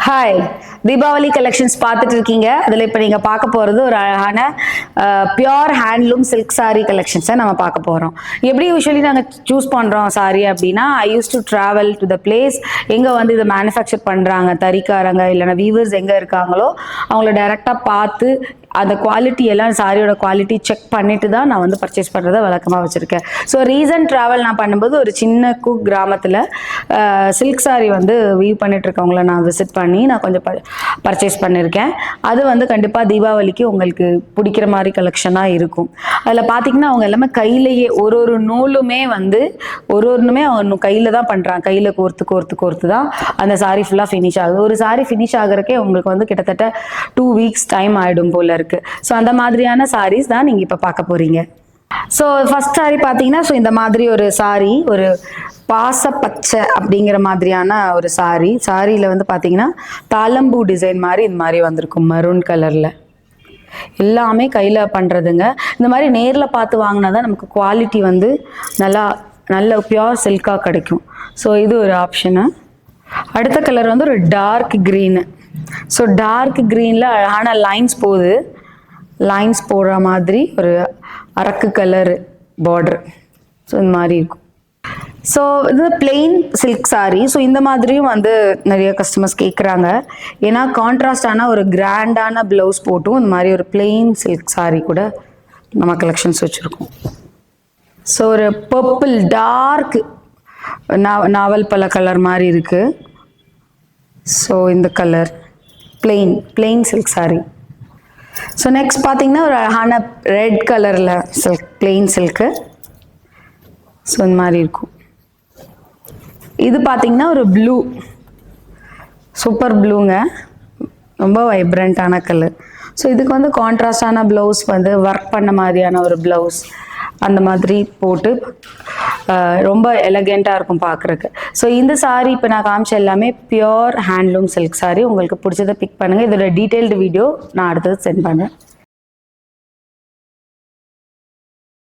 Hi, Deepavali collections பார்த்துட்டு இருக்கீங்க. அதில் இப்போ நீங்கள் பார்க்க போகிறது ஒரு அழகான பியோர் ஹேண்ட்லூம் சில்க் சாரீ கலெக்ஷன்ஸை நம்ம பார்க்க போகிறோம். எப்படி யூஸ்வலி நாங்கள் சூஸ் பண்ணுறோம் சாரீ அப்படின்னா, I use to travel to the place எங்கே வந்து இதை மேனுஃபேக்சர் பண்ணுறாங்க, தறிக்காரங்க இல்லைனா வீவர்ஸ் எங்கே இருக்காங்களோ அவங்கள டைரெக்டாக பார்த்து அந்த குவாலிட்டி எல்லாம் சாரியோட குவாலிட்டி செக் பண்ணிட்டு தான் நான் வந்து பர்ச்சேஸ் பண்ணுறதை வழக்கமாக வச்சுருக்கேன். ஸோ ரீசன்ட் ட்ராவல் நான் பண்ணும்போது ஒரு சின்ன கிராமத்தில் சில்க் சாரி வந்து வீவ் பண்ணிட்டு இருக்கவங்கள நான் விசிட் பண்ணி நான் கொஞ்சம் பர்ச்சேஸ் பண்ணியிருக்கேன். அது வந்து கண்டிப்பாக தீபாவளிக்கு உங்களுக்கு பிடிக்கிற மாதிரி கலெக்ஷனாக இருக்கும். அதில் பார்த்தீங்கன்னா அவங்க எல்லாமே கையிலேயே ஒரு நூலுமே வந்து ஒன்றுமே அவங்க கையில் தான் பண்ணுறாங்க. கையில் கோர்த்து தான் அந்த சாரி ஃபுல்லாக ஃபினிஷ் ஆகுது. ஒரு சாரி ஃபினிஷ் ஆகிறக்கே உங்களுக்கு வந்து கிட்டத்தட்ட 2 weeks டைம் ஆகிடும் போல. ஸோ அந்த மாதிரியான சாரீஸ் தான் நீங்க இப்ப பார்க்க போறீங்க. ஸோ ஃபர்ஸ்ட் சாரி பார்த்தீங்கன்னா, ஸோ இந்த மாதிரி ஒரு சாரி, ஒரு பாச பச்சை அப்படிங்கிற மாதிரியான ஒரு சாரியில் வந்து பார்த்தீங்கன்னா தாளம்பூ டிசைன் மாதிரி இந்த மாதிரி வந்திருக்கும் மரூன் கலர்ல. எல்லாமே கையில் பண்ணுறதுங்க. இந்த மாதிரி நேரில் பார்த்து வாங்கினா தான் நமக்கு குவாலிட்டி வந்து நல்ல பியோர் சில்காக கிடைக்கும். ஸோ இது ஒரு ஆப்ஷனு. அடுத்த கலர் வந்து ஒரு டார்க் க்ரீனு. ஸோ டார்க் க்ரீனில் அழகான லைன்ஸ் போடுற மாதிரி ஒரு அரக்கு கலர் பார்டர். ஸோ இந்த மாதிரி இருக்கும். ஸோ இது பிளெயின் சில்க் சாரீ. ஸோ இந்த மாதிரியும் வந்து நிறைய கஸ்டமர்ஸ் கேட்குறாங்க. ஏன்னா கான்ட்ராஸ்டான ஒரு கிராண்டான ப்ளவுஸ் போட்டும் இந்த மாதிரி ஒரு பிளெயின் சில்க் சாரீ கூட நம்ம கலெக்ஷன்ஸ் வச்சுருக்கோம். ஸோ ஒரு பர்பிள் டார்க் நாவல் பழ கலர் மாதிரி இருக்குது. ஸோ இந்த colour plain silk sari. So next பார்த்தீங்கன்னா ஒரு அழகான ரெட் கலரில் சில்க் பிளெயின் சில்க்கு. ஸோ இந்த மாதிரி இருக்கும். இது பார்த்தீங்கன்னா ஒரு ப்ளூ, சூப்பர் ப்ளூங்க, ரொம்ப வைப்ரண்ட்டான கலர். ஸோ இதுக்கு வந்து கான்ட்ராஸ்டான ப்ளவுஸ் வந்து ஒர்க் பண்ண மாதிரியான ஒரு ப்ளவுஸ் அந்த மாதிரி போட்டு ரொம்ப எலகெண்ட்டாக இருக்கும் பார்க்குறக்கு. ஸோ இந்த சாரீ இப்போ நான் காமிச்ச எல்லாமே பியோர் ஹேண்ட்லூம் சில்க் சாரீ. உங்களுக்கு பிடிச்சதை பிக் பண்ணுங்கள். இதோட டீட்டெயில்டு வீடியோ நான் அடுத்தது சென்ட் பண்ணுறேன்.